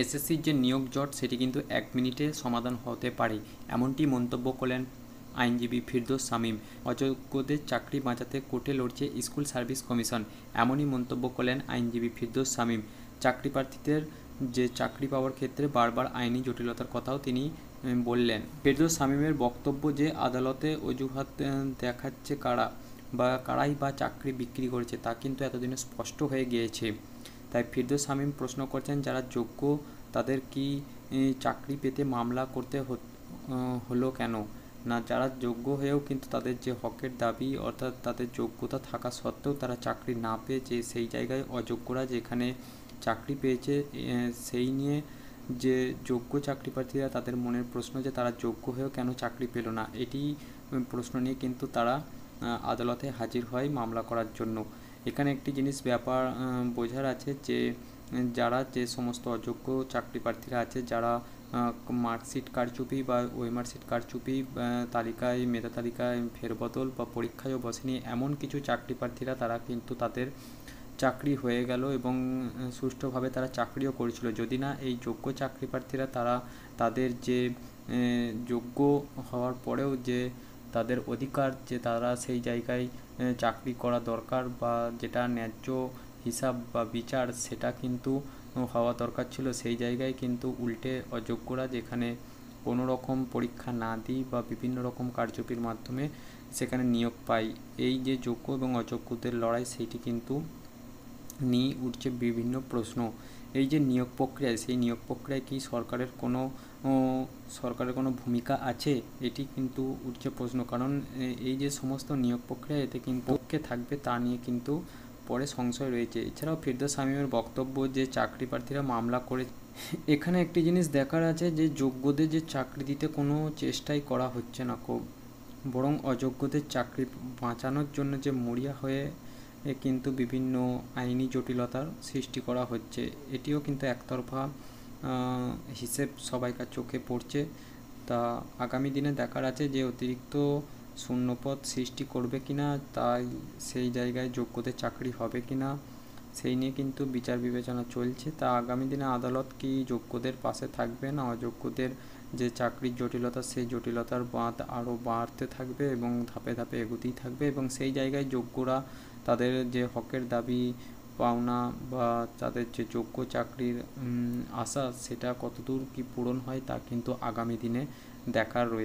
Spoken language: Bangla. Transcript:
এসএসসির যে নিয়োগ জট সেটি কিন্তু ১ মিনিটে সমাধান হতে পারে, এমনটি মন্তব্য করলেন আইনজীবী ফিরদৌস শামীম। অযোগ্যদের চাকরি বাঁচাতে কোর্টে লড়ছে স্কুল সার্ভিস কমিশন, এমনই মন্তব্য করলেন আইনজীবী ফিরদৌস শামীম। চাকরি প্রার্থীদের যে চাকরি পাওয়ার ক্ষেত্রে বারবার আইনি জটিলতার কথাও তিনি বললেন। ফিরদৌস শামীমের বক্তব্য যে আদালতে অজুহাত দেখাচ্ছে কারাই বা চাকরি বিক্রি করেছে তা কিন্তু এতদিনে স্পষ্ট হয়ে গিয়েছে। তাই ফিরদৌস শামীম প্রশ্ন করছেন, যারা যোগ্য তাদের কি চাকরি পেতে মামলা করতে হলো কেন? না, যারা যোগ্য হয়েও কিন্তু তাদের যে হকের দাবি অর্থাৎ তাদের যোগ্যতা থাকা সত্ত্বেও তারা চাকরি না পেয়েছে, সেই জায়গায় অযোগ্যরা যেখানে চাকরি পেয়েছে সেই নিয়ে যে যোগ্য চাকরি প্রার্থীরা তাদের মনের প্রশ্ন যে তারা যোগ্য হয়েও কেন চাকরি পেল না, এটি প্রশ্ন নিয়ে কিন্তু তারা আদালতে হাজির হয় মামলা করার জন্য। এখানে একটি জিনিস ব্যাপার বোঝার আছে যে যে সমস্ত অযোগ্য চাকরি প্রার্থীরা আছে, যারা মার্কশিট কারচুপি বা ওএমআর শিট কারচুপি তালিকায় মেধা তালিকায় ফেরবদল বা পরীক্ষায়ও বসেনি এমন কিছু চাকরি প্রার্থীরা তারা কিন্তু তাদের চাকরি হয়ে গেল এবং সুষ্ঠুভাবে তারা চাকরিও করেছিল। যদি না এই যোগ্য চাকরি প্রার্থীরা তাদের যে যোগ্য হওয়ার পরেও যে তাদের অধিকার যে তারা সেই জায়গায় চাকরি করা দরকার বা যেটা ন্যায্য হিসাব বা বিচার সেটা কিন্তু হওয়া দরকার ছিল, সেই জায়গায় কিন্তু উল্টে অযোগ্যরা যেখানে কোনো রকম পরীক্ষা না দিই বা বিভিন্ন রকম কারচুপির মাধ্যমে সেখানে নিয়োগ পায়। এই যে যোগ্য এবং অযোগ্যদের লড়াই সেটি কিন্তু নিয়ে উঠছে বিভিন্ন প্রশ্ন। এই যে নিয়োগ প্রক্রিয়ায়, সেই নিয়োগ প্রক্রিয়ায় কি সরকারের কোনো ভূমিকা আছে, এটি কিন্তু উঠছে প্রশ্ন। কারণ এই যে সমস্ত নিয়োগ প্রক্রিয়া এতে কিন্তু পক্ষে থাকবে তা নিয়ে কিন্তু পরে সংশয় রয়েছে। এছাড়াও ফিরদৌস শামীমের বক্তব্য যে চাকরি প্রার্থীরা মামলা করে, এখানে একটি জিনিস দেখার আছে যে যোগ্যদের যে চাকরি দিতে কোনো চেষ্টাই করা হচ্ছে না বরং অযোগ্যদের চাকরি বাঁচানোর জন্য যে মরিয়া হয়ে কিন্তু বিভিন্ন আইনি জটিলতার সৃষ্টি করা হচ্ছে, এটিও কিন্তু একতরফা হিসেব সবাইকার চোখে পড়ছে। তা আগামী দিনে দেখার আছে যে অতিরিক্ত শূন্যপদ সৃষ্টি করবে কিনা, তাই সেই জায়গায় যোগ্যদের চাকরি হবে কিনা সেই নিয়ে কিন্তু বিচার বিবেচনা চলছে। তা আগামী দিনে আদালত কি যোগ্যদের পাশে থাকবে না অযোগ্যদের যে চাকরির জটিলতা সেই জটিলতার বাঁধ আরও বাড়তে থাকবে এবং ধাপে ধাপে এগোতেই থাকবে এবং সেই জায়গায় যোগ্যরা তাদের যে হকের দাবি পাওনা বা তাদের যে যোগ্য চাকরির আশা সেটা কতদূর কি পূরণ হয় তা কিন্তু আগামী দিনে দেখার রয়েছে।